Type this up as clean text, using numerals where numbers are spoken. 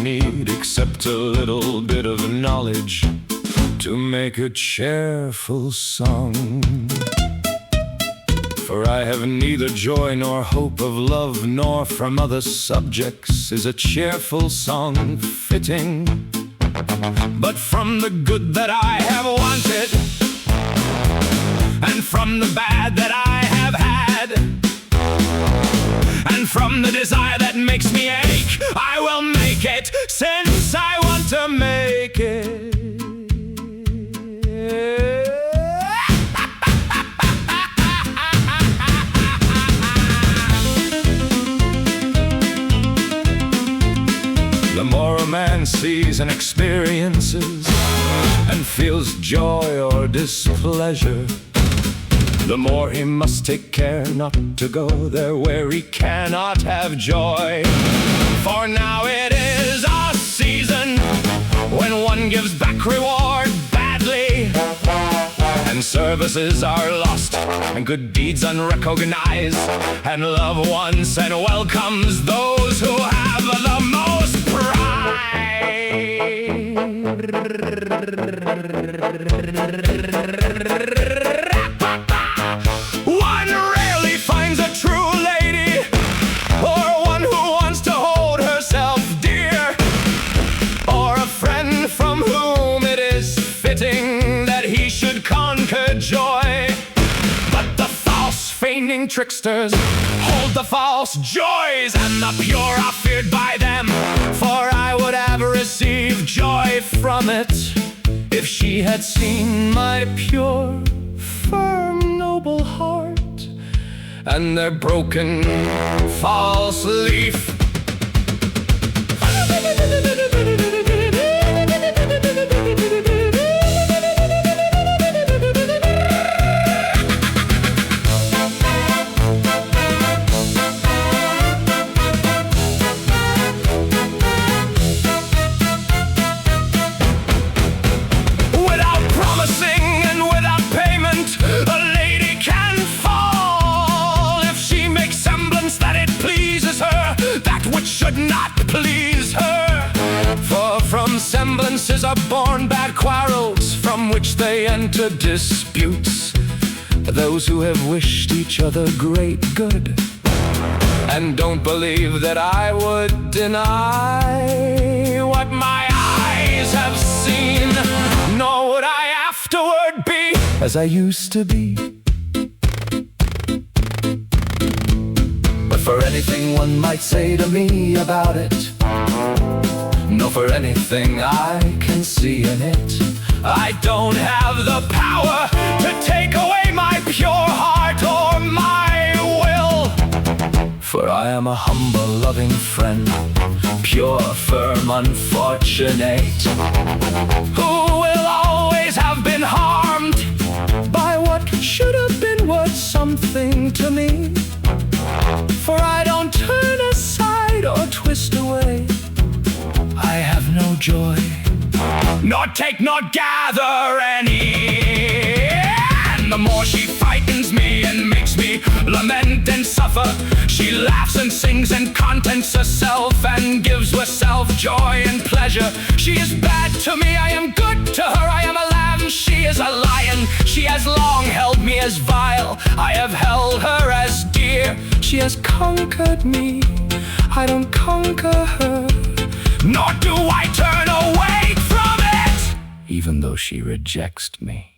need except a little bit of knowledge to make a cheerful song. For I have neither joy nor hope of love, nor from other subjects is a cheerful song fitting. But from the good that I have wanted, and from the bad that I have had, and from the desire that makes me ache, I will make it, since I want to make it. The more a man sees and experiences and feels joy or displeasure, the more he must take care not to go there where he cannot have joy. For now it is a season when one gives back reward badly, and services are lost and good deeds unrecognized, and love once and welcomes those who have the most pride. One rarely finds a true lady, or one who wants to hold herself dear, or a friend from whom it is fitting that he should conquer joy. But the false feigning tricksters hold the false joys, and the pure are feared by them. For I would have received joy from it if she had seen my pure, firm, noble heart, and their broken false leaf. Should not please her, for from semblances are born bad quarrels, from which they enter disputes. Those who have wished each other great good, and don't believe that I would deny what my eyes have seen, nor would I afterward be as I used to be. For anything one might say to me about it, no, for anything I can see in it, I don't have the power to take away my pure heart or my will. For I am a humble, loving friend, pure, firm, unfortunate, who will always have been harmed by what should have been worth something to me. For I don't turn aside or twist away. I have no joy, nor take nor gather any. And the more she frightens me and makes me lament and suffer, she laughs and sings and contents herself and gives herself joy and pleasure. She is bad to me, I am good to her. I am a lamb, she is a lion. She has long held me as vile, I have held her as dear. She has conquered me, I don't conquer her, nor do I turn away from it, even though she rejects me.